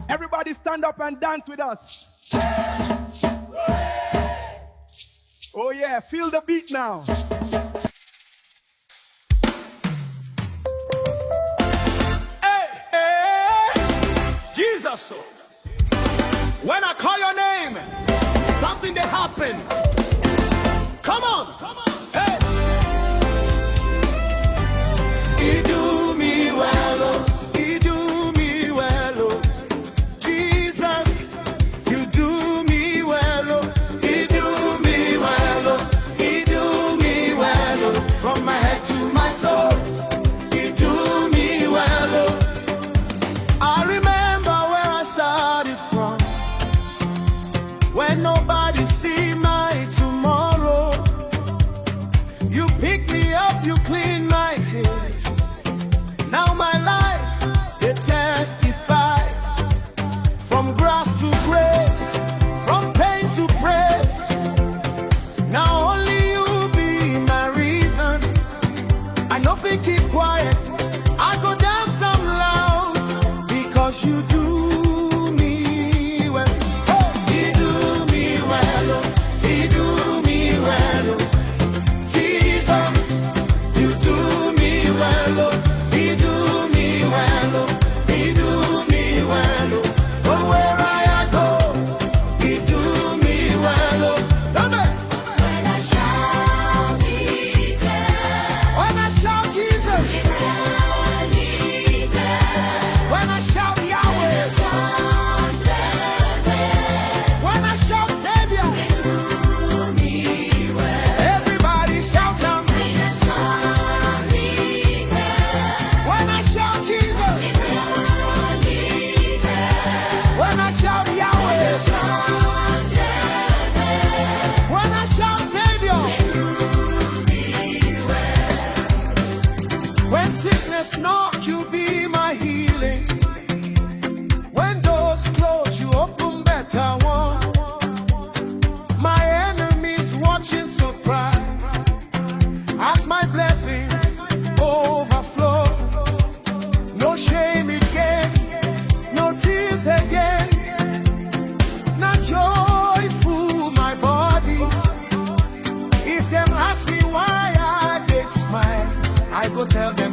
Everybody stand up and dance with us. Oh yeah, feel the beat now. Hey, hey, Jesus. When I call your name, something that happen. Come on. Hey. He do me well, oh. He do me well, oh. Jesus, you do me well, oh. He do me well, oh. He do me well, oh. From my head to my toe, he do me well, oh. I remember where I started from, when nobody see my tomorrow. You pick me up, you clean my tears. Now my life, they testify. From grass to grace, from pain to praise. Now only you be my reason. I know if we keep quiet, I go dance some loud, because you do me well. He do me well, oh. He do me well, oh. Jesus, you do me well, oh. He do me well, oh. He do me well, oh. From where I go, he do me well, oh. When I shout Jesus, When I shout Jesus, when I shout Yahweh, when I shout Savior, everybody shout him. When I shout Jesus, when I shout Yahweh, when I shout Savior, when sickness knock, you be my healing. When doors close, you open better one. My enemies watching surprise as my blessings overflow. No shame again, no tears again. Now joy full my body. If them ask me why I they smile, I go tell them